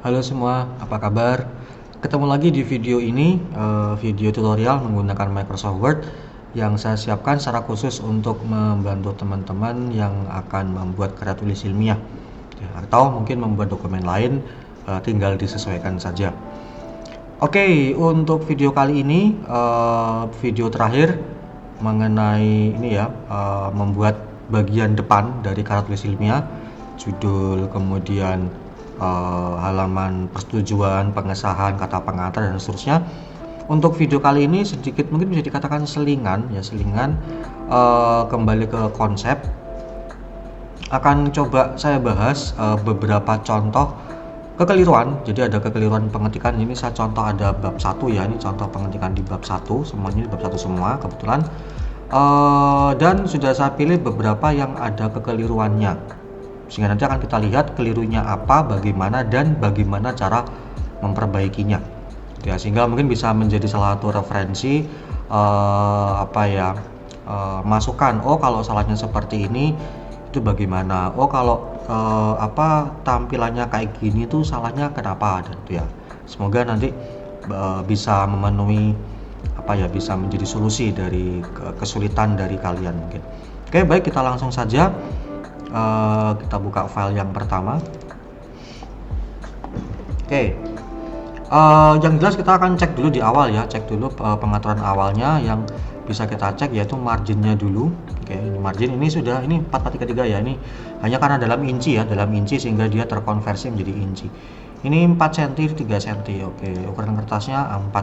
Halo semua, apa kabar? Ketemu lagi di video ini, video tutorial menggunakan Microsoft Word yang saya siapkan secara khusus untuk membantu teman-teman yang akan membuat karya tulis ilmiah, ya, atau mungkin membuat dokumen lain, tinggal disesuaikan saja. Oke, untuk video kali ini, video terakhir mengenai ini ya, membuat bagian depan dari karya tulis ilmiah, judul, kemudian halaman persetujuan, pengesahan, kata pengantar dan seterusnya. Untuk video kali ini sedikit mungkin bisa dikatakan selingan ya, kembali ke konsep. Akan coba saya bahas beberapa contoh kekeliruan. Jadi ada kekeliruan pengetikan. Ini saya contoh ada bab 1 ya, ini contoh pengetikan di bab 1, semuanya di bab 1 semua kebetulan. Dan sudah saya pilih beberapa yang ada kekeliruannya, sehingga nanti akan kita lihat kelirunya apa, bagaimana, dan bagaimana cara memperbaikinya ya, sehingga mungkin bisa menjadi salah satu referensi masukan. Oh, kalau salahnya seperti ini itu bagaimana, oh kalau tampilannya kayak gini tuh salahnya kenapa, dan itu ya semoga nanti bisa memenuhi bisa menjadi solusi dari kesulitan dari kalian mungkin. Oke, baik, kita langsung saja. Kita buka file yang pertama. Oke, yang jelas kita akan cek dulu di awal ya, cek dulu pengaturan awalnya yang bisa kita cek, yaitu marginnya dulu. Oke, ini margin ini sudah, ini 4/3 ya, ini hanya karena dalam inci ya, dalam inci sehingga dia terkonversi menjadi inci. Ini 4 cm 3 cm. Oke, ukuran kertasnya A4.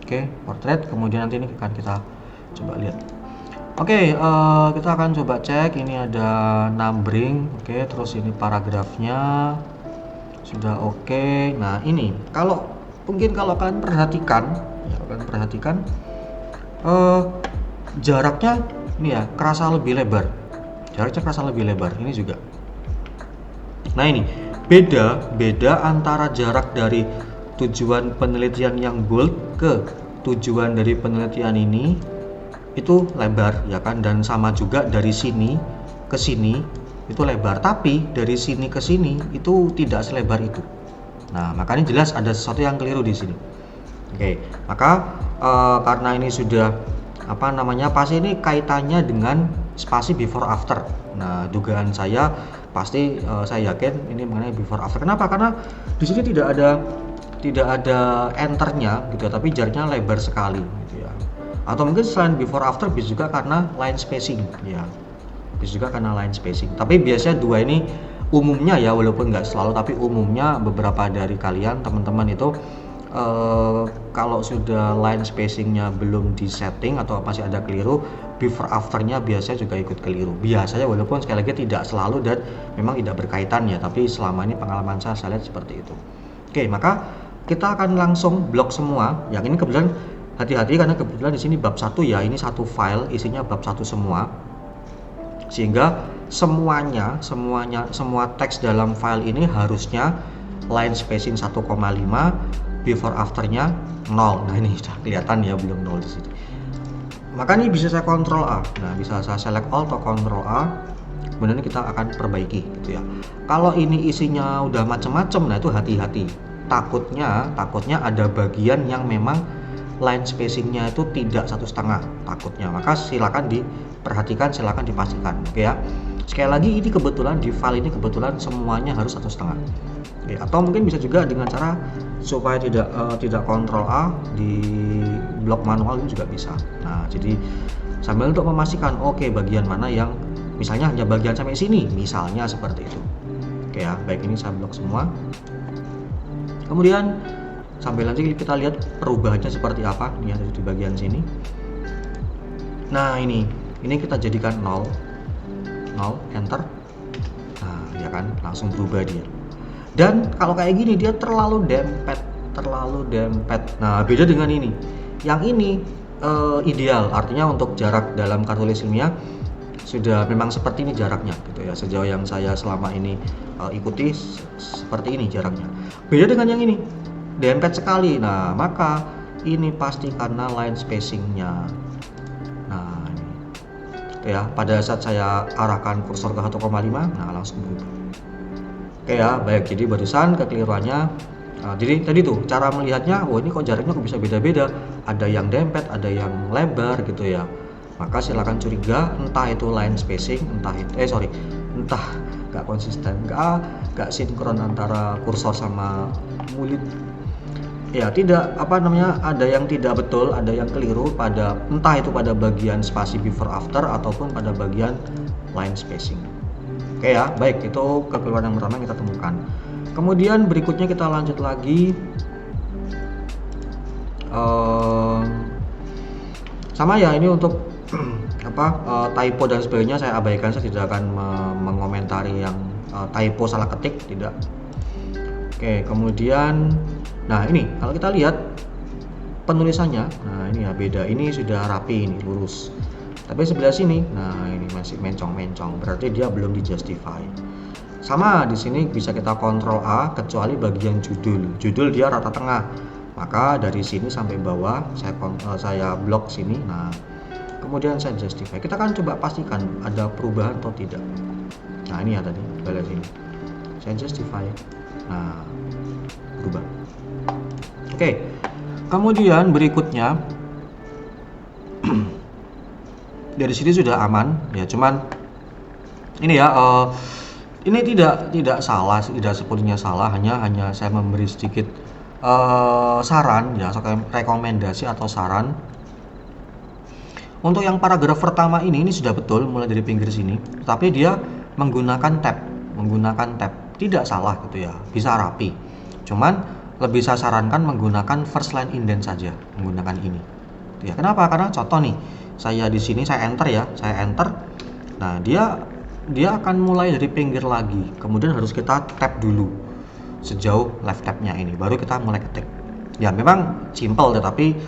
Oke, portrait. Kemudian nanti ini akan kita coba lihat. Oke, kita akan coba cek. Ini ada numbering, oke, terus ini paragrafnya sudah oke. Nah, ini kalau kalian perhatikan, jaraknya ini ya kerasa lebih lebar. Ini juga. Nah, ini beda antara jarak dari tujuan penelitian yang bold ke tujuan dari penelitian ini itu lebar ya kan, dan sama juga dari sini ke sini itu lebar, tapi dari sini ke sini itu tidak selebar itu. Nah, makanya jelas ada sesuatu yang keliru di sini. Oke, maka karena ini sudah pasti ini kaitannya dengan spasi before after. Nah, dugaan saya pasti saya yakin ini mengenai before after. Kenapa? Karena di sini tidak ada enternya gitu, tapi jaraknya lebar sekali gitu ya. Atau mungkin selain before after bisa juga karena line spacing ya, tapi biasanya dua ini umumnya ya, walaupun nggak selalu, tapi umumnya beberapa dari kalian teman-teman itu kalau sudah line spacingnya belum di setting atau masih ada keliru, before afternya biasanya juga ikut keliru biasanya, walaupun sekali lagi tidak selalu dan memang tidak berkaitan ya, tapi selama ini pengalaman saya lihat seperti itu. Oke, maka kita akan langsung blok semua. Yang ini kebetulan hati-hati karena kebetulan di sini bab 1 ya, ini satu file isinya bab 1 semua, sehingga semua teks dalam file ini harusnya line spacing 1,5, before afternya 0. Nah, ini sudah kelihatan ya, belum 0 di sini. Maka ini bisa saya kontrol A. Nah, bisa saya select all atau kontrol A, kemudian kita akan perbaiki gitu ya. Kalau ini isinya udah macam-macam, nah itu hati-hati, takutnya ada bagian yang memang line spacingnya itu tidak 1,5 takutnya, maka silakan diperhatikan, silakan dipastikan. Oke ya, sekali lagi ini kebetulan di file ini kebetulan semuanya harus 1,5. Oke, atau mungkin bisa juga dengan cara supaya tidak kontrol A di blok manual ini juga bisa. Nah, jadi sambil untuk memastikan oke, bagian mana yang misalnya hanya bagian sampai sini, misalnya seperti itu. Oke ya, baik, ini saya blok semua. Kemudian sambil nanti kita lihat perubahannya seperti apa. Ini ada di bagian sini. Nah, ini kita jadikan 0, enter. Nah, ya kan, langsung berubah dia. Dan kalau kayak gini dia terlalu dempet. Nah, beda dengan ini. Yang ini ideal, artinya untuk jarak dalam karya tulis ilmiah sudah memang seperti ini jaraknya gitu ya. Sejauh yang saya selama ini ikuti seperti ini jaraknya. Beda dengan yang ini, dempet sekali. Nah, maka ini pasti karena line spacingnya. Nah, ini ya, pada saat saya arahkan kursor ke 1,5, nah langsung berubah. Oke ya, baik. Jadi barusan kekeliruannya, jadi tadi tuh cara melihatnya, oh ini kok jaraknya kok bisa beda-beda. Ada yang dempet, ada yang lebar gitu ya. Maka silakan curiga, entah itu line spacing, entah itu, entah nggak konsisten, nggak sinkron antara kursor sama mulut. Ya tidak, apa namanya, ada yang tidak betul, ada yang keliru pada, entah itu pada bagian spasi before after ataupun pada bagian line spacing. Oke ya, baik, itu kekeliruan yang pertama yang kita temukan. Kemudian berikutnya kita lanjut lagi. Sama ya, ini untuk typo dan sebagainya saya abaikan, saya tidak akan mengomentari yang typo salah ketik, tidak. Oke, kemudian nah ini kalau kita lihat penulisannya, nah ini ya beda, ini sudah rapi, ini lurus. Tapi sebelah sini, nah ini masih mencong-mencong, berarti dia belum di justify. Sama di sini bisa kita kontrol A kecuali bagian judul. Judul dia rata tengah. Maka dari sini sampai bawah saya blok sini. Nah, kemudian saya justify. Kita kan coba pastikan ada perubahan atau tidak. Nah, ini ya tadi, kita lihat sini. Saya justify. Nah, berubah. Oke. Kemudian berikutnya dari sini sudah aman ya, cuman ini ya ini tidak salah, tidak sepenuhnya salah, hanya saya memberi sedikit saran ya, rekomendasi atau saran. Untuk yang paragraf pertama ini sudah betul mulai dari pinggir sini, tapi dia menggunakan tab, tidak salah gitu ya, bisa rapi. Cuman lebih saya sarankan menggunakan first line indent saja, menggunakan ini. Ya, kenapa? Karena contoh nih, saya di sini saya enter ya, saya enter. Nah, dia akan mulai dari pinggir lagi, kemudian harus kita tap dulu sejauh left tabnya ini, baru kita mulai ketik. Ya memang simple, tetapi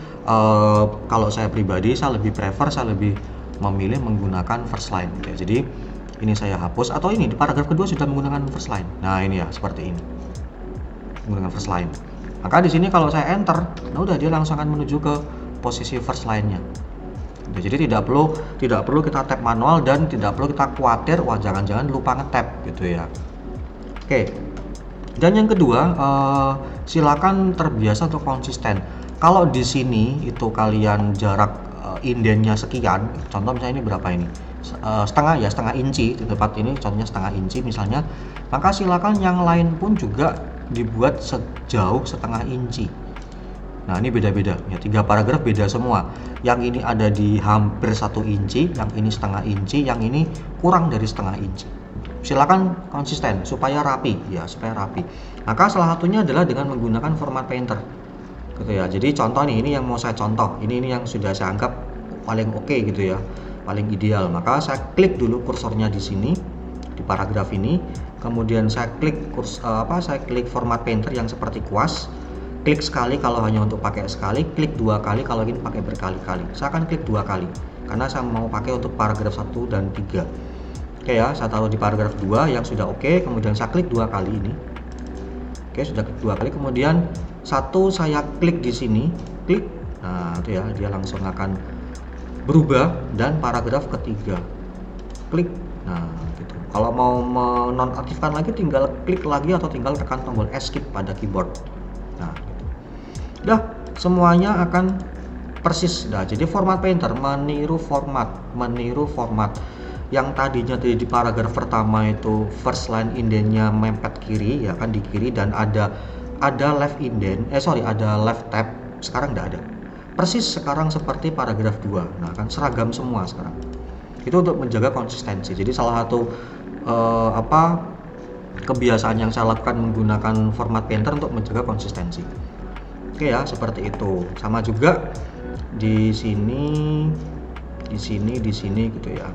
kalau saya pribadi saya lebih memilih menggunakan first line ya. Jadi ini saya hapus, atau ini di paragraf kedua sudah menggunakan first line. Nah ini ya seperti ini, menggunakan first line. Maka di sini kalau saya enter, nah udah dia langsung akan menuju ke posisi first line-nya. Jadi tidak perlu kita tap manual, dan tidak perlu kita khawatir wah jangan-jangan lupa nge-tap gitu ya. Oke. Dan yang kedua, silakan terbiasa untuk konsisten. Kalau di sini itu kalian jarak indennya sekian, contoh misalnya ini berapa ini? Setengah inci di tempat ini, contohnya setengah inci misalnya, maka silakan yang lain pun juga dibuat sejauh setengah inci. Nah ini beda-beda ya, 3 paragraf beda semua. Yang ini ada di hampir 1 inci, yang ini setengah inci, yang ini kurang dari setengah inci. Silakan konsisten supaya rapi ya, Maka salah satunya adalah dengan menggunakan format painter gitu ya. Jadi contoh nih, ini yang mau saya contoh, ini yang sudah saya anggap paling oke gitu ya, paling ideal. Maka saya klik dulu kursornya di sini di paragraf ini, kemudian saya klik saya klik format painter yang seperti kuas. Klik sekali kalau hanya untuk pakai sekali, klik 2 kali kalau ingin pakai berkali-kali. Saya akan klik 2 kali karena saya mau pakai untuk paragraf 1 dan 3. Oke ya, saya taruh di paragraf 2 yang sudah oke, kemudian saya klik 2 kali ini. Oke, sudah klik 2 kali, kemudian 1 saya klik di sini, klik. Nah, itu ya, dia langsung akan berubah dan paragraf ketiga. Klik. Nah, gitu. Kalau mau menonaktifkan lagi tinggal klik lagi atau tinggal tekan tombol escape pada keyboard. Nah, gitu. Udah, semuanya akan persis. Nah, jadi format painter meniru format yang tadinya di paragraf pertama itu first line indentnya mepet kiri ya kan, di kiri, dan ada left indent, ada left tab, sekarang tidak ada. Persis sekarang seperti paragraf 2. Nah, kan seragam semua sekarang. Itu untuk menjaga konsistensi. Jadi salah satu kebiasaan yang saya lakukan menggunakan format painter untuk menjaga konsistensi. Oke ya, seperti itu. Sama juga di sini gitu ya.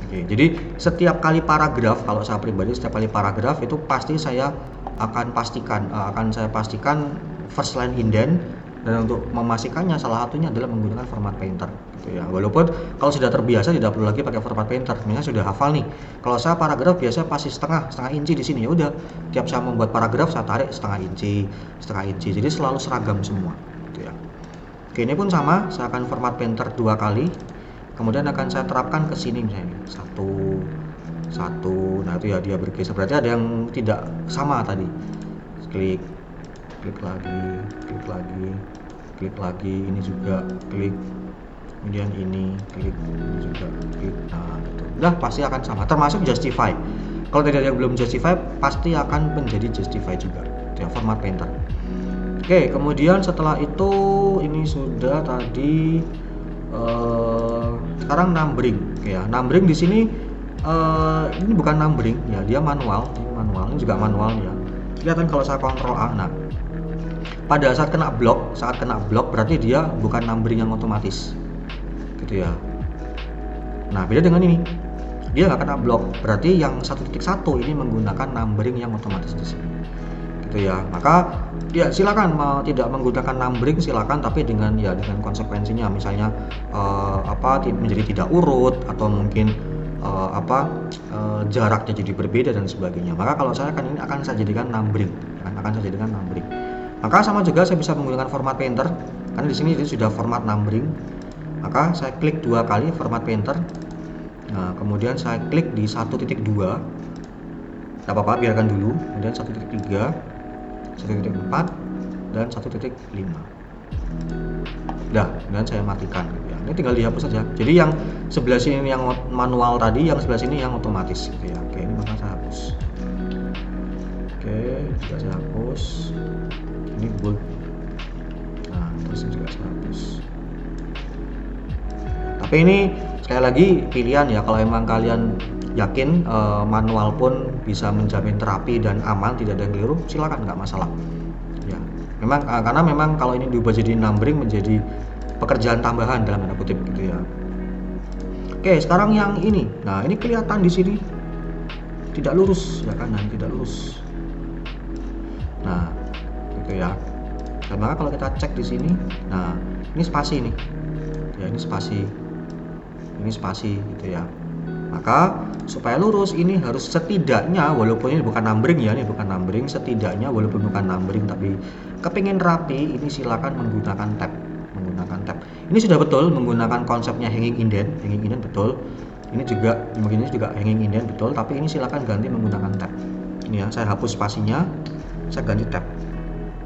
Oke, jadi setiap kali paragraf, kalau saya pribadi setiap kali paragraf itu pasti saya akan pastikan first line indent, dan untuk memastikannya salah satunya adalah menggunakan format painter gitu ya. Walaupun kalau sudah terbiasa tidak perlu lagi pakai format painter, misalnya sudah hafal nih. Kalau saya paragraf biasa pasti setengah inci di sini, ya udah tiap saya membuat paragraf saya tarik setengah inci. Jadi selalu seragam semua gitu ya. Oke, ini pun sama, saya akan format painter 2 kali. Kemudian akan saya terapkan ke sini misalnya 1, satu. Nah itu ya dia bergeser, berarti ada yang tidak sama tadi. Klik lagi, klik lagi, ini juga klik, kemudian ini klik, ini juga klik. Nah itu udah pasti akan sama, termasuk justify. Kalau tadi ada yang belum justify pasti akan menjadi justify juga ya, format painter. Oke, kemudian setelah itu ini sudah tadi sekarang numbering. Oke ya, numbering di sini ini bukan numbering ya, dia manual, ini juga manual ya. Kelihatan kalau saya kontrol A. Nah, pada saat kena blok berarti dia bukan numbering yang otomatis gitu ya. Nah beda dengan ini, dia nggak kena blok, berarti yang 1.1 ini menggunakan numbering yang otomatis di sini gitu ya. Maka ya silakan mau tidak menggunakan numbering silakan, tapi dengan konsekuensinya, misalnya menjadi tidak urut, atau mungkin jaraknya jadi berbeda dan sebagainya. Maka kalau saya ini akan saya jadikan numbering, Maka sama juga saya bisa menggunakan format painter, karena di sini itu sudah format numbering. Maka saya klik 2 kali format painter. Nah, kemudian saya klik di 1.2. Tidak apa-apa, biarkan dulu. Kemudian 1.3, 1.4, dan 1.5. Udah, kemudian saya matikan. Ya, ini tinggal dihapus saja. Jadi yang sebelah sini yang manual tadi, yang sebelah sini yang otomatis. Gitu ya. Oke, ini maka saya hapus. Oke, sudah saya hapus. Ini bold. Nah terus juga saya hapus. Tapi ini sekali lagi pilihan ya, kalau emang kalian yakin manual pun bisa menjamin terapi dan aman, tidak ada yang keliru, silakan, nggak masalah ya. Memang karena memang kalau ini diubah jadi numbering menjadi pekerjaan tambahan dalam tanda kutip gitu ya. Oke, sekarang yang ini. Nah ini kelihatan di sini tidak lurus ya kan, nah tidak lurus. Nah gitu ya. Dan maka kalau kita cek di sini, nah ini spasi nih ya, ini spasi gitu ya. Maka supaya lurus ini harus setidaknya, walaupun ini bukan numbering ya, setidaknya walaupun bukan numbering tapi kepingin rapi, ini silakan menggunakan tab. Ini sudah betul menggunakan konsepnya hanging indent betul. Ini juga hanging indent betul, tapi ini silakan ganti menggunakan tab. Ini ya, saya hapus spasinya, saya ganti tab.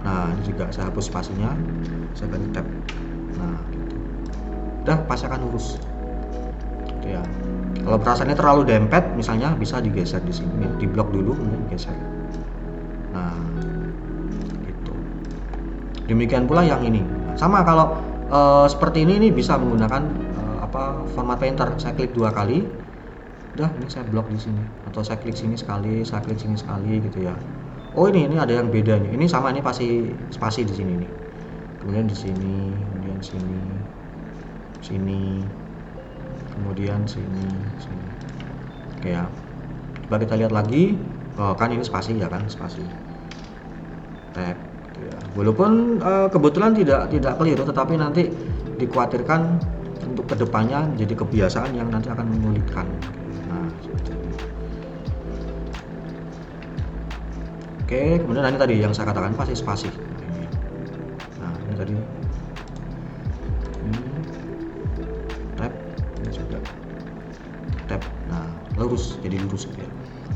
Nah ini juga saya hapus spasinya, saya ganti tab. Nah gitu. Udah pasti akan lurus gitu ya. Kalau perasaannya terlalu dempet misalnya, bisa digeser di sini ya, diblok dulu kemudian digeser. Nah gitu. Demikian pula yang ini. Nah, sama kalau seperti ini bisa menggunakan format painter. Saya klik 2 kali, udah ini saya blok di sini, atau saya klik sini sekali, saya klik sini sekali gitu ya. Oh ini ada yang beda nih. Ini sama, ini pasti spasi di sini nih. Kemudian di sini, kemudian sini, kemudian sini. Oke ya. Coba kita lihat lagi. Oh, kan ini spasi ya kan, spasi. Tab gitu ya. Walaupun kebetulan tidak keliru, tetapi nanti dikhawatirkan untuk kedepannya jadi kebiasaan yang nanti akan menyulitkan. Nah, seperti ini. Oke, kemudian ini tadi yang saya katakan pasti spasi. Nah, ini tadi ini tab, ini juga tab. Nah, lurus, jadi lurus gitu ya.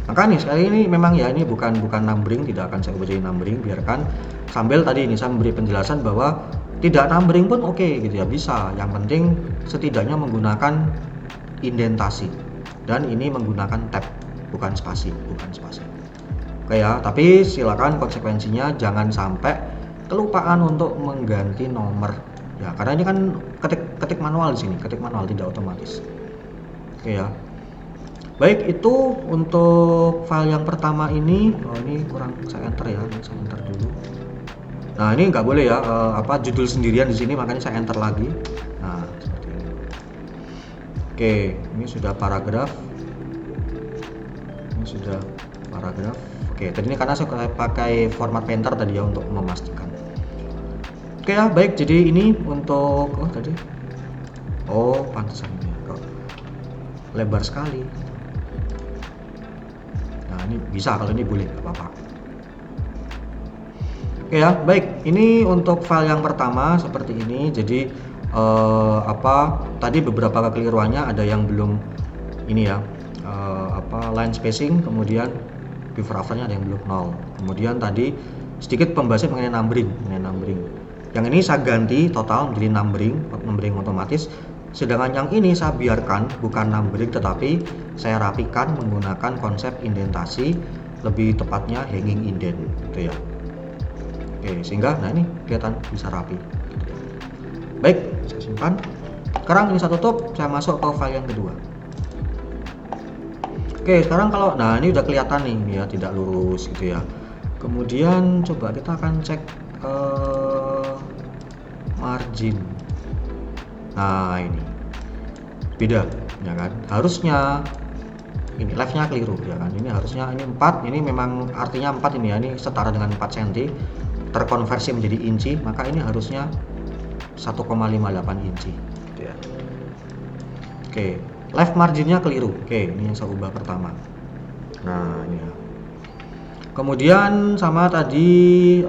Maka nih sekali ini memang ya, ini bukan numbering, tidak akan saya ubah jadi numbering, biarkan. Sambil tadi ini saya memberi penjelasan bahwa tidak numbering pun oke gitu ya, bisa. Yang penting setidaknya menggunakan indentasi, dan ini menggunakan tab, bukan spasi. Oke ya, tapi silakan konsekuensinya jangan sampai kelupaan untuk mengganti nomor ya, karena ini kan ketik manual di sini, tidak otomatis. Oke ya. Baik, itu untuk file yang pertama ini. Oh, ini kurang saya enter ya, saya enter dulu. Nah, ini nggak boleh ya, judul sendirian di sini, makanya saya enter lagi. Nah, seperti ini. Oke, ini sudah paragraf. Oke, tadi ini karena saya pakai format painter tadi ya untuk memastikan. Oke ya, baik. Jadi ini untuk pantesan ini kok lebar sekali. Nah, ini bisa, kalau ini boleh, nggak apa-apa. Oke ya, baik. Ini untuk file yang pertama seperti ini. Jadi tadi beberapa kekeliruannya ada yang belum ini ya, line spacing, kemudian before afternya ada yang belum 0. Kemudian tadi sedikit pembahasan mengenai numbering. Yang ini saya ganti total menjadi numbering otomatis. Sedangkan yang ini saya biarkan bukan numbering, tetapi saya rapikan menggunakan konsep indentasi, lebih tepatnya hanging indent gitu ya. Oke, sehingga nah ini kelihatan bisa rapi. Baik, saya simpan. Sekarang ini saya tutup, saya masuk ke file yang kedua. Oke, sekarang kalau nah ini udah kelihatan nih ya, tidak lurus gitu ya. Kemudian coba kita akan cek margin. Nah ini beda ya kan, harusnya ini leftnya keliru ya kan, ini harusnya ini 4, ini memang artinya 4 ini ya, ini setara dengan 4 cm terkonversi menjadi inci, maka ini harusnya 1,58 inci gitu ya. Oke, left marginnya keliru. Oke, ini yang saya ubah pertama. Nah ini ya, kemudian sama tadi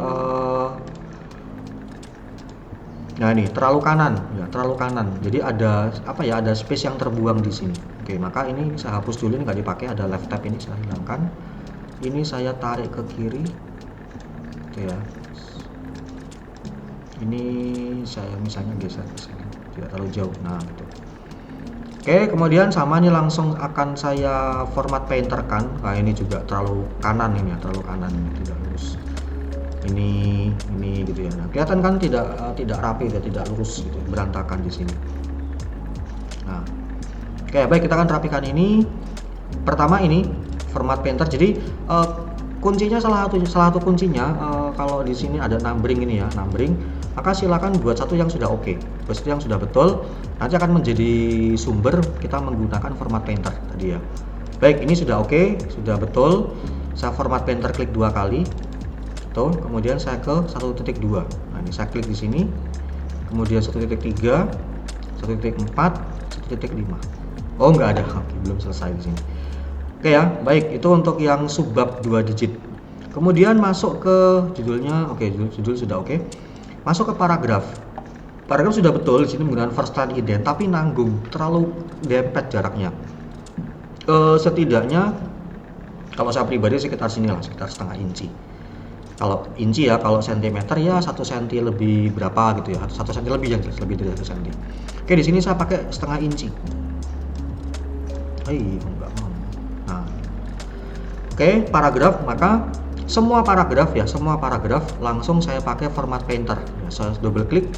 nah ini terlalu kanan ya, terlalu kanan. Jadi ada apa ya, ada space yang terbuang di sini. Oke, maka ini saya hapus dulu, ini nggak dipakai, ada left tab ini saya hilangkan. Ini saya tarik ke kiri. Oke ya. Ini saya misalnya geser ke sini, tidak terlalu jauh. Nah, gitu. Oke, kemudian sama ini langsung akan saya format painter kan. Nah, ini juga terlalu kanan ini ya, terlalu kanan, tidak lurus. Ini gitu ya. Nah, kelihatan kan tidak rapi ya, tidak lurus gitu, berantakan di sini. Nah, oke, baik, kita akan rapikan ini. Pertama ini format painter. Jadi kuncinya salah satu kuncinya kalau di sini ada numbering ini ya, numbering, maka silakan buat satu yang sudah oke. Buat satu yang sudah betul, nanti akan menjadi sumber kita menggunakan format painter tadi ya. Baik, ini sudah oke, sudah betul. Saya format painter klik 2 kali. Tuh, kemudian saya ke 1.2. Nah, ini saya klik di sini. Kemudian 1.3, 1.4, 1.5. Oh, enggak ada. Oke, belum selesai di sini. Oke ya, baik, itu untuk yang subbab 2 digit. Kemudian masuk ke judulnya. Oke, judul sudah oke. Masuk ke paragraf. Paragraf sudah betul di sini menggunakan first line indent, tapi nanggung, terlalu dempet jaraknya. Setidaknya kalau saya pribadi sekitar sini lah, sekitar setengah inci. Kalau inci ya, kalau sentimeter ya 1 cm lebih berapa gitu ya, 1 cm lebih, yang lebih dari 1 cm. Oke, di sini saya pakai setengah inci. Enggak mau. Nah, oke, paragraf, maka semua paragraf langsung saya pakai format painter. Ya, saya double klik.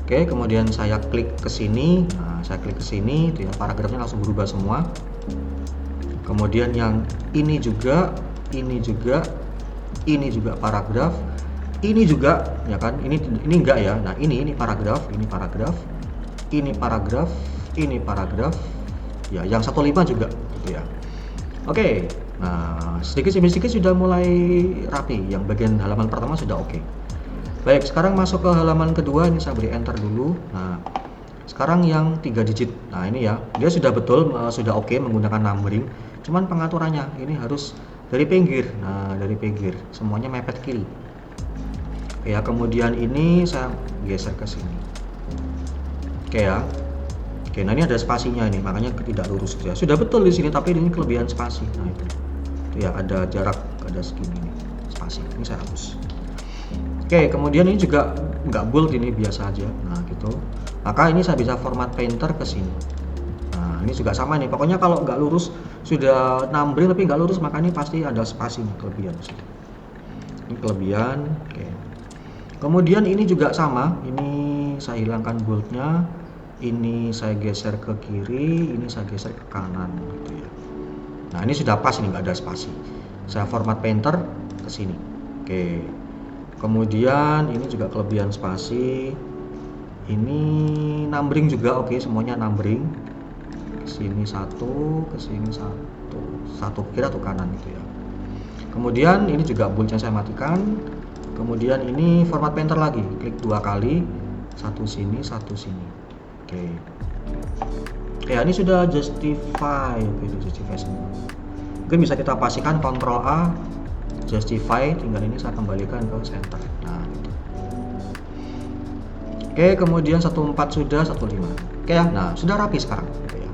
Oke, kemudian saya klik ke sini. Nah, saya klik ke sini, itu ya, paragrafnya langsung berubah semua. Kemudian yang ini juga paragraf, ini juga ya kan, ini enggak ya. Nah, ini paragraf, ini paragraf ya, yang 15 juga gitu ya. Oke, nah sedikit demi sedikit sudah mulai rapi, yang bagian halaman pertama sudah oke. Baik, sekarang masuk ke halaman kedua, ini saya beri enter dulu. Nah, sekarang yang 3 digit. Nah, ini ya, dia sudah betul, sudah oke menggunakan numbering, cuman pengaturannya ini harus dari pinggir. Nah, dari pinggir semuanya mepet kiri ya. Kemudian ini saya geser ke sini. Oke ya. Oke, nah ini ada spasinya ini, makanya tidak lurus ya. Sudah betul di sini, tapi ini kelebihan spasi. Nah, itu ya, ada jarak, ada segini nih spasi. Ini saya hapus. Oke, kemudian ini juga nggak bold, ini biasa aja. Nah, gitu. Maka ini saya bisa format painter ke sini. Nah, ini juga sama nih. Pokoknya kalau nggak lurus, sudah numbering tapi nggak lurus, maka ini pasti ada spasi nih, kelebihan. Ini kelebihan. Oke. Kemudian ini juga sama. Ini saya hilangkan boldnya. Ini saya geser ke kiri. Ini saya geser ke kanan. Gitu ya. Nah, ini sudah pas, ini nggak ada spasi. Saya format painter ke sini. Oke. Kemudian ini juga kelebihan spasi. Ini numbering juga, oke, semuanya numbering. Kesini satu, kesini satu kiri atau kanan gitu ya. Kemudian ini juga boldnya saya matikan. Kemudian ini format painter lagi, klik 2 kali, satu sini, satu sini. Oke. Ya, ini sudah justify, oke, justify semua. Mungkin bisa kita pastikan Ctrl A, justify, tinggal ini saya kembalikan ke center. Nah, gitu. Oke, kemudian 14 sudah, 15. Oke ya, nah sudah rapi sekarang gitu ya.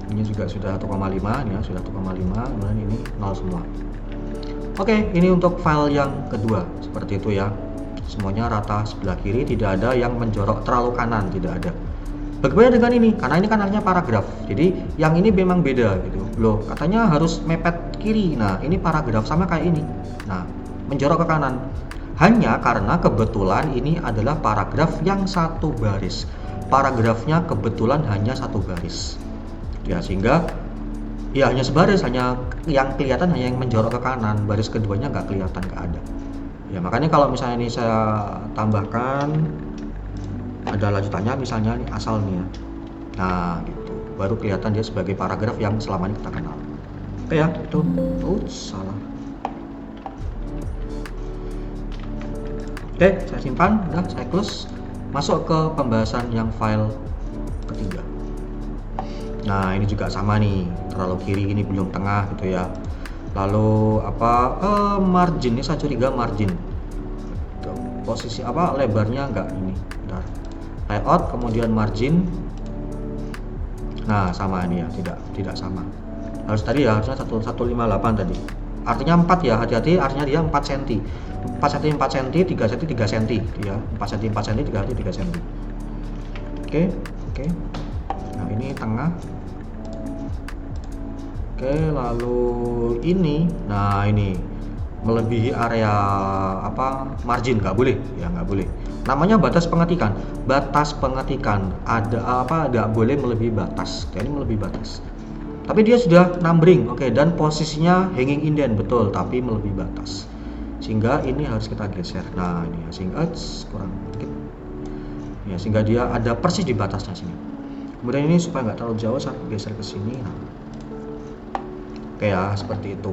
Ini juga sudah 1,5 ya, sudah 1,5, kemudian ini 0 semua. Oke, ini untuk file yang kedua seperti itu ya. Semuanya rata sebelah kiri, tidak ada yang menjorok terlalu kanan, tidak ada. Bagaimana dengan ini? Karena ini kan artinya paragraf. Jadi yang ini memang beda gitu. Loh, katanya harus mepet kiri. Nah, ini paragraf sama kayak ini. Nah, menjorok ke kanan. Hanya karena kebetulan ini adalah paragraf yang satu baris. Paragrafnya kebetulan hanya satu baris. Ya, sehingga ya hanya sebaris, hanya yang kelihatan hanya yang menjorok ke kanan, baris keduanya nggak kelihatan, nggak ada. Ya makanya kalau misalnya ini saya tambahkan ada lanjutannya, misalnya ini asal nih ya, nah gitu, baru kelihatan dia sebagai paragraf yang selama ini kita kenal. Oke ya, itu salah. Oke, saya simpan, udah saya close, masuk ke pembahasan yang file ketiga. Nah ini juga sama nih, terlalu kiri ini belum tengah gitu ya. Lalu apa margin ini saya curiga margin posisi apa lebarnya enggak ini. Bentar. Layout kemudian margin. Nah sama ini ya, tidak sama. Harus tadi ya, harusnya 158 tadi. Artinya 4 ya, hati-hati, artinya dia 4 cm. 4 cm 4 cm, 3 cm 3 cm ya. 4 cm 4 cm, 3 cm 3 cm. Oke. Nah ini tengah. Oke, lalu ini, nah ini melebihi area apa margin nggak boleh ya, nggak boleh. Namanya batas pengetikan. Batas pengetikan ada apa? Nggak boleh melebihi batas. Ini melebihi batas. Tapi dia sudah numbering, oke, dan posisinya hanging indent betul, tapi melebihi batas. Sehingga ini harus kita geser. Nah ini ya, sehingga kurang dikit. Ya sehingga dia ada persis di batasnya sini. Kemudian ini supaya nggak terlalu jauh, saya geser ke sini. Nah. Oke ya, seperti itu.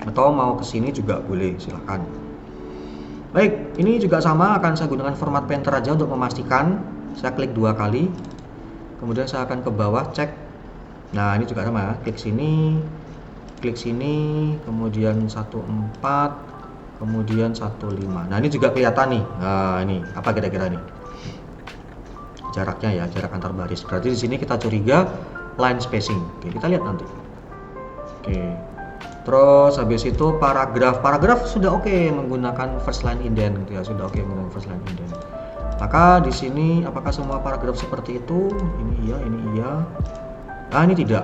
Atau mau ke sini juga boleh, silahkan. Baik, ini juga sama, akan saya gunakan format painter aja untuk memastikan. Saya klik 2 kali. Kemudian saya akan ke bawah cek. Nah, ini juga sama, klik sini, kemudian 14, kemudian 15. Nah, ini juga kelihatan nih. Nah, ini apa kira-kira nih? Jaraknya ya, jarak antar baris. Berarti di sini kita curiga line spacing. Oke, kita lihat nanti. Oke, terus habis itu paragraf sudah oke menggunakan first line indent gitu ya, sudah oke menggunakan first line indent. Maka di sini apakah semua paragraf seperti itu? Ini iya. Nah ini tidak.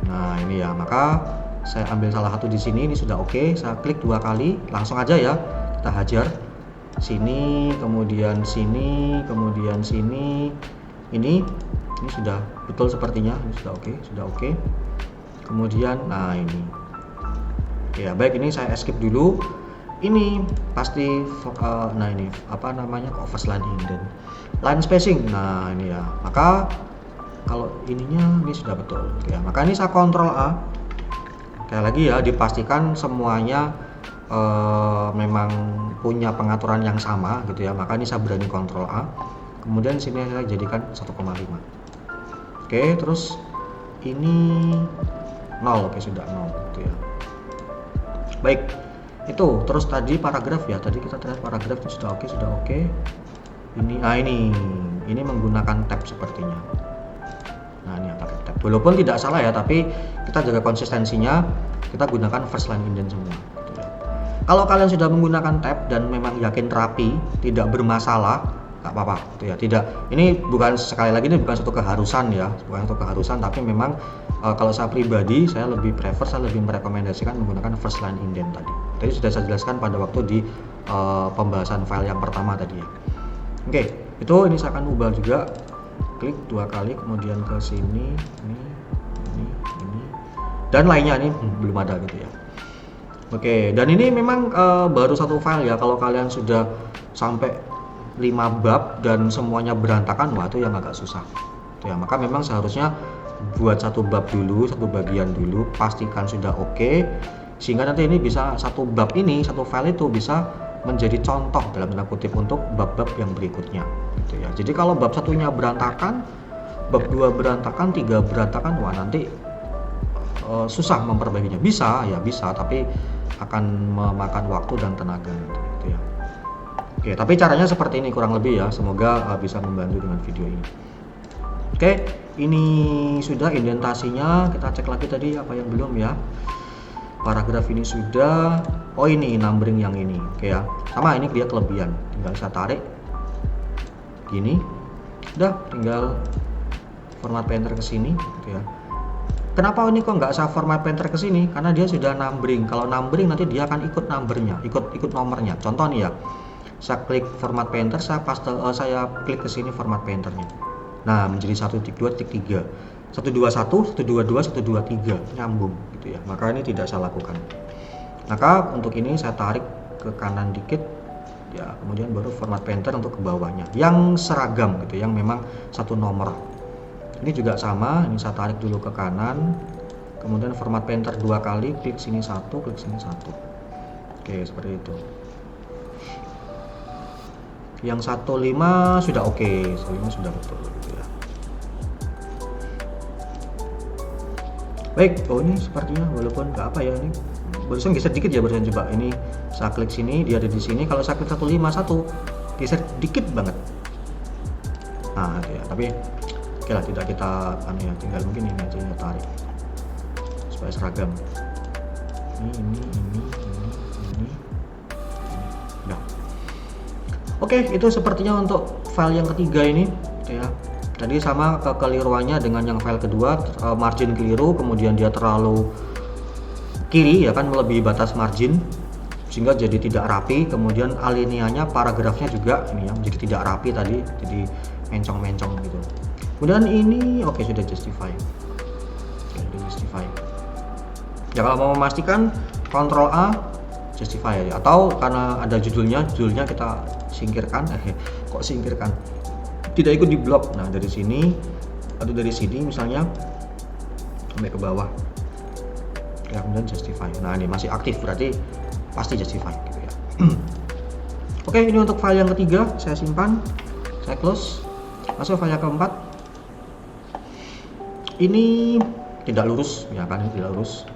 Nah ini ya, maka saya ambil salah satu di sini, ini sudah oke. Saya klik 2 kali, langsung aja ya kita hajar sini, kemudian sini, kemudian sini. Ini sudah betul sepertinya, ini sudah oke. Kemudian nah ini ya, baik, ini saya skip dulu. Ini pasti nah ini apa namanya, first line indent, line spacing. Nah ini ya, maka kalau ininya ini sudah betul ya, maka ini saya kontrol A. Kayak lagi ya, dipastikan semuanya memang punya pengaturan yang sama gitu ya, maka ini saya berani kontrol A. Kemudian sini saya jadikan 1,5. Oke, terus ini 0, oke sudah 0 gitu ya. Baik, itu terus tadi paragraf ya, tadi kita lihat paragraf itu sudah oke. Ini menggunakan tab sepertinya. Nah ini pakai tab, walaupun tidak salah ya, tapi kita jaga konsistensinya, kita gunakan first line indent semua gitu ya. Kalau kalian sudah menggunakan tab dan memang yakin rapi, tidak bermasalah, nggak apa-apa gitu ya. Tidak, ini bukan, sekali lagi ini bukan suatu keharusan ya, tapi memang kalau saya pribadi, saya lebih merekomendasikan menggunakan first line indent tadi. Tadi sudah saya jelaskan pada waktu di pembahasan file yang pertama tadi ya. Oke, itu ini saya akan ubah juga, klik 2 kali, kemudian ke sini, ini, dan lainnya ini belum ada gitu ya. Oke, dan ini memang baru satu file ya. Kalau kalian sudah sampai 5 bab dan semuanya berantakan, wah itu yang agak susah gitu ya. Maka memang seharusnya buat satu bab dulu, satu bagian dulu, pastikan sudah oke, sehingga nanti ini bisa, satu bab ini, satu file itu bisa menjadi contoh dalam tanda kutip untuk bab-bab yang berikutnya gitu ya. Jadi kalau bab satunya berantakan, bab 2 berantakan, 3 berantakan, wah nanti susah memperbaikinya. Bisa, tapi akan memakan waktu dan tenaga gitu ya. Oke, tapi caranya seperti ini kurang lebih ya. Semoga bisa membantu dengan video ini. Oke, Ini sudah indentasinya, kita cek lagi tadi apa yang belum ya. Paragraf ini sudah. Oh, ini numbering yang ini. Oke ya. Sama, ini dia kelebihan. Tinggal saya tarik gini. Udah, tinggal format painter ke sini gitu ya. Kenapa ini kok nggak saya format painter ke sini? Karena dia sudah numbering. Kalau numbering nanti dia akan ikut numbernya, ikut nomornya. Contoh nih ya. Saya klik format painter, saya klik ke sini format painternya. Nah, menjadi 1.2.3. 121, 122, 123 nyambung gitu ya. Maka ini tidak saya lakukan. Maka untuk ini saya tarik ke kanan dikit ya, kemudian baru format painter untuk ke bawahnya yang seragam gitu, yang memang satu nomor. Ini juga sama, ini saya tarik dulu ke kanan, kemudian format painter 2 kali, klik sini 1, klik sini 1. Oke, seperti itu. Yang 15 sudah oke, 15 sudah betul gitu ya. Baik, oh ini sepertinya walaupun nggak apa ya, ini barusan geser dikit ya, barusan coba ini saya klik sini, dia ada di sini. Kalau saya klik 151 geser dikit banget. Nah itu ya, tapi oke lah, tidak kita ya, tinggal mungkin ini aja ya, tarik supaya seragam. Ini. Udah. Oke, itu sepertinya untuk file yang ketiga ini ya. Tadi sama kekeliruannya dengan yang file kedua, margin keliru, kemudian dia terlalu kiri ya kan, melebihi batas margin sehingga jadi tidak rapi, kemudian alinea-nya, paragrafnya juga ini ya, jadi tidak rapi tadi, jadi mencong-mencong gitu. Kemudian ini oke, sudah justify. Oke, justify. Ya kalau mau memastikan Ctrl A justify ya, atau karena ada judulnya kita singkirkan, kok singkirkan? Tidak ikut di blok. Nah, dari sini atau dari sini misalnya sampai ke bawah. Ya, kemudian justify. Nah, ini masih aktif berarti pasti justify gitu ya. Oke, ini untuk file yang ketiga, saya simpan, saya close. Masuk file yang keempat. Ini tidak lurus, ya kan, ini tidak lurus.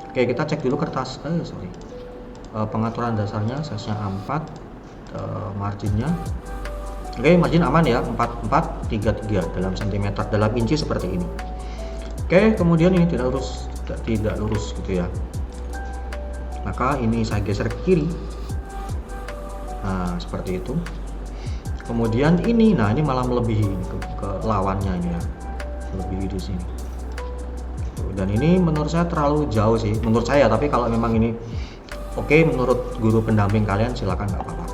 Oke, kita cek dulu kertas. Pengaturan dasarnya size-nya A4, marginnya. Oke, margin aman ya, 4433 dalam sentimeter, dalam inci seperti ini. Oke, kemudian ini tidak lurus gitu ya. Maka ini saya geser ke kiri. Nah, seperti itu. Kemudian ini, nah ini malah melebihi ke lawannya ini ya, melebihi di sini. Dan ini menurut saya terlalu jauh sih, menurut saya. Tapi kalau memang ini oke, menurut guru pendamping kalian silakan, nggak apa-apa.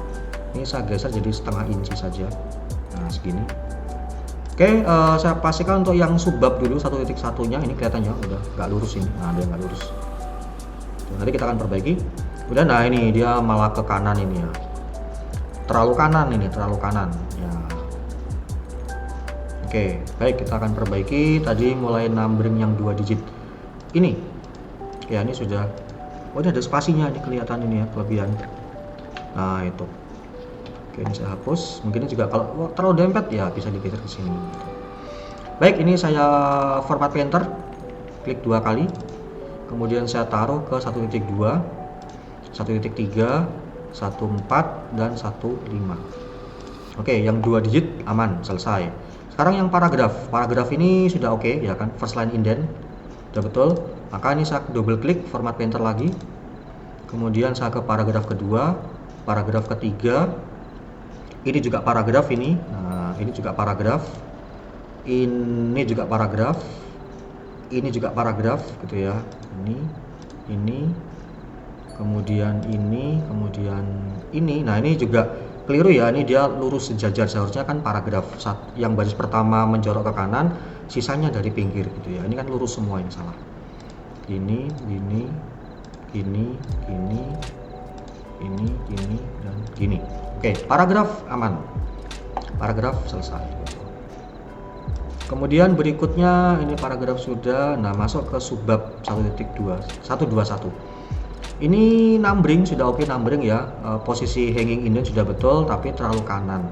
Ini saya geser jadi setengah inci saja. Nah, segini. Oke, saya pastikan untuk yang subbab dulu 1.1-nya ini kelihatannya udah nggak lurus ini. Nah, dia nggak lurus. Nanti kita akan perbaiki. Udah, nah ini dia malah ke kanan ini ya. Terlalu kanan ini, terlalu kanan. Ya. Oke, baik, kita akan perbaiki. Tadi mulai numbering yang 2 digit. Ini. Ya, ini sudah. Oh, ini ada spasinya, ini kelihatan ini ya, kelebihan. Nah, itu. Oke, ini saya hapus. Mungkin juga kalau terlalu dempet ya bisa digeser ke sini. Baik, ini saya format painter. Klik 2 kali. Kemudian saya taruh ke 1.2, 1.3, 1.4 dan 1.5. Oke, yang 2 digit aman, selesai. Sekarang yang paragraf ini sudah oke ya kan, first line indent sudah betul. Maka ini saya double klik format painter lagi. Kemudian saya ke paragraf kedua, paragraf ketiga. Ini juga paragraf ini. Nah, ini juga paragraf. Ini juga paragraf. Ini juga paragraf gitu ya. Ini. Kemudian ini, kemudian ini. Nah, ini juga keliru ya. Ini dia lurus sejajar, seharusnya kan paragraf yang baris pertama menjorok ke kanan, sisanya dari pinggir gitu ya. Ini kan lurus semua, ini salah. Ini, dan gini. Oke, paragraf aman. Paragraf selesai. Kemudian berikutnya ini paragraf sudah. Nah, masuk ke subbab 1.21. Ini numbering sudah oke, numbering ya. Posisi hanging indent sudah betul, tapi terlalu kanan.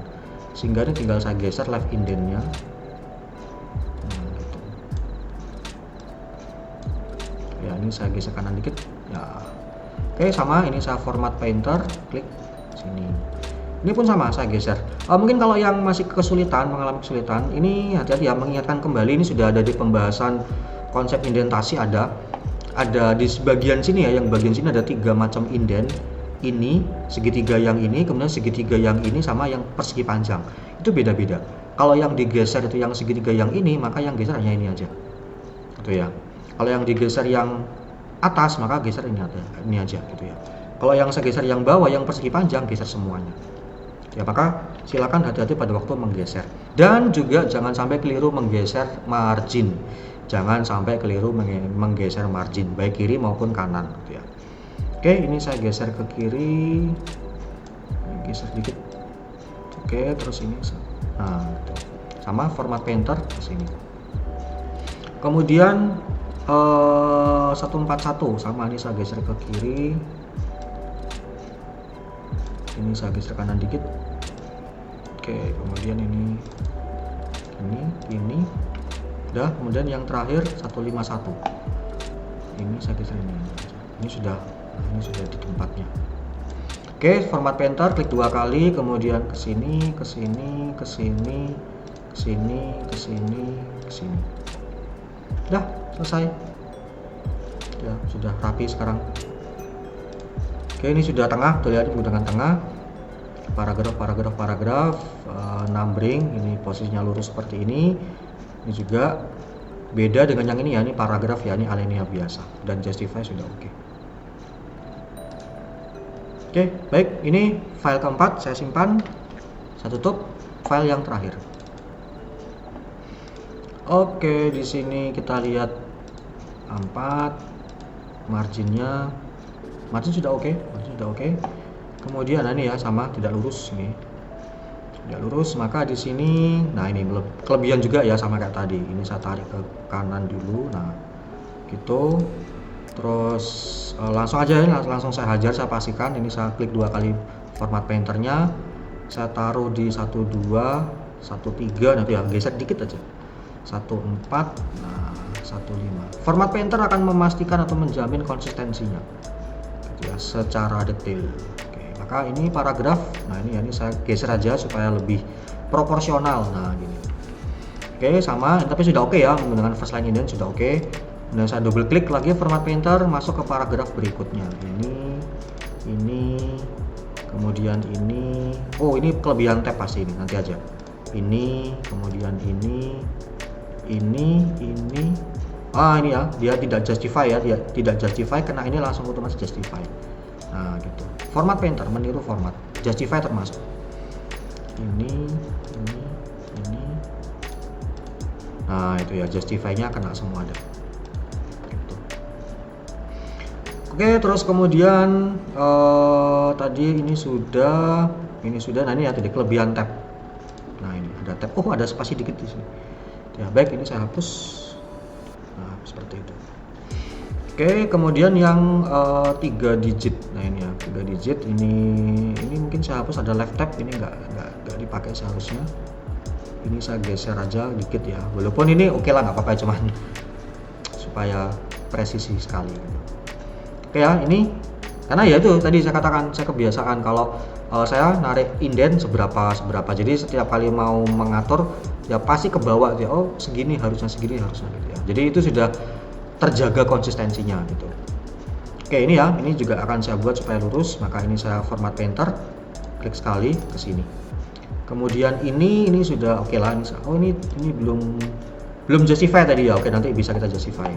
Sehingga ini tinggal saya geser left indentnya. Nah, gitu. Ya, ini saya geser kanan dikit. Ya. Oke, sama ini saya format painter, klik sini. Ini pun sama, saya geser. Mungkin kalau yang masih kesulitan, mengalami kesulitan, ini hati-hati ya, mengingatkan kembali ini sudah ada di pembahasan konsep indentasi, ada di bagian sini ya, yang bagian sini ada 3 macam inden. Ini segitiga yang ini, kemudian segitiga yang ini, sama yang persegi panjang. Itu beda-beda. Kalau yang digeser itu yang segitiga yang ini, maka yang geser hanya ini aja. Gitu ya. Kalau yang digeser yang atas, maka geser ini aja gitu ya. Kalau yang saya geser yang bawah, yang persegi panjang, geser semuanya. Ya, maka silakan hati-hati pada waktu menggeser. Dan juga jangan sampai keliru menggeser margin. Jangan sampai keliru menggeser margin, baik kiri maupun kanan gitu ya. Oke, ini saya geser ke kiri. Geser dikit. Oke, terus ini. Nah, gitu. Sama format painter ke sini. Kemudian 141 sama, ini saya geser ke kiri. Ini saya geser kanan dikit. Oke, kemudian ini udah. Kemudian yang terakhir 151, ini saya geser ini sudah di tempatnya. Oke, format painter, klik 2 kali, kemudian ke sini, ke sini, ke sini, ke sini, ke sini, ke sini. Udah selesai ya, sudah rapi sekarang. Oke, ini sudah tengah, tuh lihat dengan tengah, paragraf, numbering, ini posisinya lurus seperti ini. Ini juga beda dengan yang ini ya, ini paragraf ya, ini alinea biasa, dan justify sudah oke. Oke, baik, ini file keempat saya simpan, saya tutup. File yang terakhir. Oke, di sini kita lihat 4 marginnya. Margin sudah oke. Kemudian ini ya, sama, tidak lurus ini. Tidak lurus, maka di sini, nah ini kelebihan juga ya, sama kayak tadi. Ini saya tarik ke kanan dulu, nah gitu. Terus langsung aja ya, langsung saya hajar, saya pastikan. Ini saya klik 2 kali format painternya, saya taruh di 12, 13, nanti ya geser dikit aja. 14, nah 15. Format painter akan memastikan atau menjamin konsistensinya ya, secara detail. Oke, maka ini paragraf, nah ini saya geser aja supaya lebih proporsional. Nah gini. Oke, sama, tapi sudah oke ya, menggunakan first line indent sudah oke. Kemudian saya double klik lagi format painter, masuk ke paragraf berikutnya. Ini kemudian ini. Oh, ini kelebihan tab pasti ini, nanti aja. Ini, kemudian ini. Ini ya, dia tidak justify ya, dia tidak justify, karena ini langsung otomatis justify. Nah gitu. Format painter meniru format, justify termasuk. Ini. Nah itu ya, justify-nya kena semua ada. Gitu. Oke, terus kemudian tadi ini sudah. Nah ini ya tadi kelebihan tab. Nah ini ada tab. Oh, ada spasi dikit di sini. Ya baik, ini saya hapus. Nah seperti itu. Oke, kemudian yang 3 digit. Nah ini ya 3 digit. Ini mungkin saya hapus, ada left tab. Ini nggak dipakai seharusnya. Ini saya geser aja dikit ya. Walaupun ini oke lah, nggak apa-apa, cuman supaya presisi sekali. Oke ya, ini karena ya itu tadi saya katakan, saya kebiasaan kalau saya narik indent seberapa. Jadi setiap kali mau mengatur ya pasti ke bawah ya, oh segini harusnya gitu ya. Jadi itu sudah terjaga konsistensinya gitu. Oke, ini ya, ini juga akan saya buat supaya lurus, maka ini saya format painter, klik sekali ke sini. Kemudian ini sudah oke lah. Ini belum justify tadi ya. Oke, nanti bisa kita justify.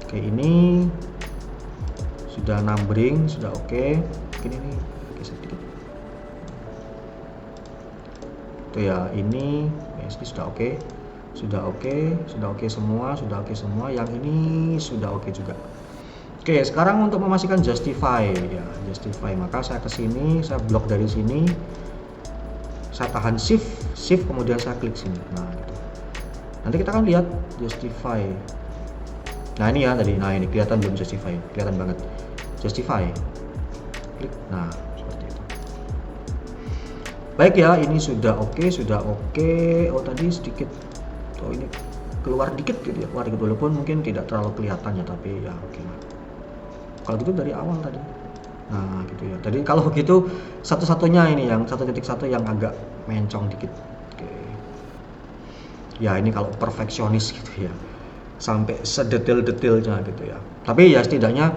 Oke, ini sudah numbering, sudah oke. Mungkin ini geser dikit. Itu ya, ini sudah oke semua. Yang ini sudah oke juga. Oke, sekarang untuk memastikan justify ya, maka saya ke sini, saya blok dari sini, saya tahan shift kemudian saya klik sini. Nah gitu. Nanti kita akan lihat justify. Nah ini ya tadi, nah ini kelihatan belum justify, kelihatan banget justify, klik. Nah seperti itu. Baik ya, ini sudah oke. Oh tadi sedikit, oh ini keluar dikit gitu ya, walaupun mungkin tidak terlalu kelihatan ya, tapi ya oke lah. Kalau gitu dari awal tadi Nah gitu ya, jadi kalau begitu satu-satunya ini yang 1.1 yang agak mencong dikit. Oke. Ya ini kalau perfeksionis gitu ya, sampai sedetail-detailnya gitu ya. Tapi ya setidaknya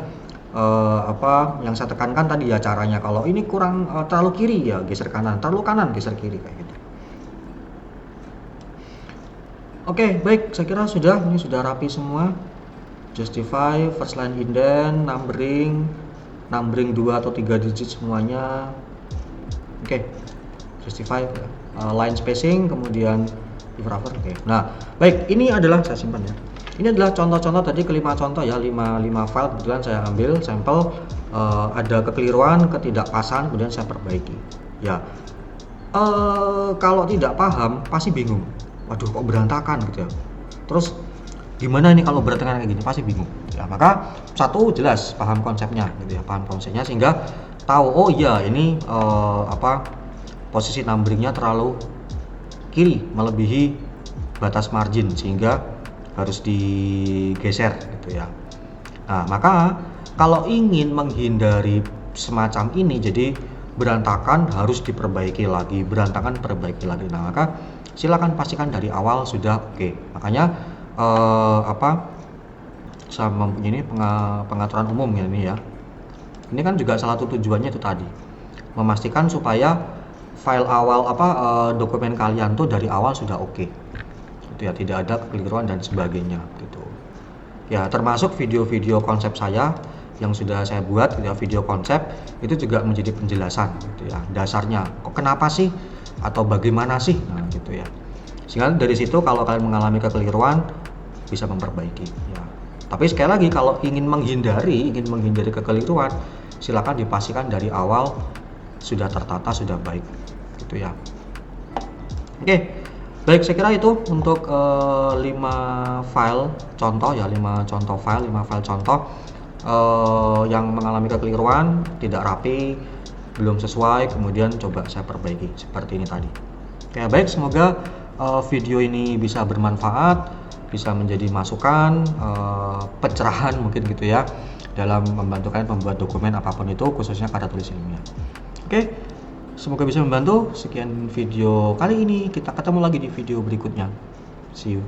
apa yang saya tekankan tadi ya caranya, kalau ini kurang terlalu kiri ya geser kanan, terlalu kanan geser kiri kayak gitu. Oke, baik, saya kira ini sudah rapi semua. Justify, first line indent, numbering 2 atau 3 digit semuanya. Oke, justify, line spacing, kemudian if rougher. Oke. Nah, baik, ini adalah saya simpan ya. Ini adalah contoh-contoh tadi, kelima contoh ya, 5 file kebetulan saya ambil sampel, ada kekeliruan, ketidakpasan, kemudian saya perbaiki. Ya, kalau tidak paham pasti bingung. Waduh, kok berantakan gitu ya. Terus gimana ini kalau berantakan kayak gini, pasti bingung. Ya, maka satu jelas paham konsepnya gitu ya, paham konsepnya sehingga tahu oh iya ini posisi numberingnya terlalu kiri melebihi batas margin sehingga harus digeser gitu ya. Nah, maka kalau ingin menghindari semacam ini jadi berantakan harus diperbaiki lagi, berantakan perbaiki lagi. Nah, maka silakan pastikan dari awal sudah oke. Makanya saya mempunyai pengaturan umum ya ini ya. Ini kan juga salah satu tujuannya itu tadi, memastikan supaya file awal dokumen kalian tuh dari awal sudah oke. Gitu ya, tidak ada kekeliruan dan sebagainya gitu. Ya, termasuk video-video konsep saya yang sudah saya buat ya, video konsep itu juga menjadi penjelasan gitu ya, dasarnya kok kenapa sih atau bagaimana sih, nah gitu ya, sehingga dari situ kalau kalian mengalami kekeliruan bisa memperbaiki ya. Tapi sekali lagi kalau ingin menghindari kekeliruan, silakan dipastikan dari awal sudah tertata, sudah baik gitu ya. Oke, baik, saya kira itu untuk 5 file contoh ya, 5 file contoh yang mengalami kekeliruan, tidak rapi, belum sesuai, kemudian coba saya perbaiki seperti ini tadi. Oke, baik, semoga video ini bisa bermanfaat, bisa menjadi masukan, pencerahan mungkin gitu ya, dalam membantu kalian membuat dokumen apapun itu, khususnya karya tulis ilmiah. Oke, semoga bisa membantu. Sekian video kali ini, kita ketemu lagi di video berikutnya. See you.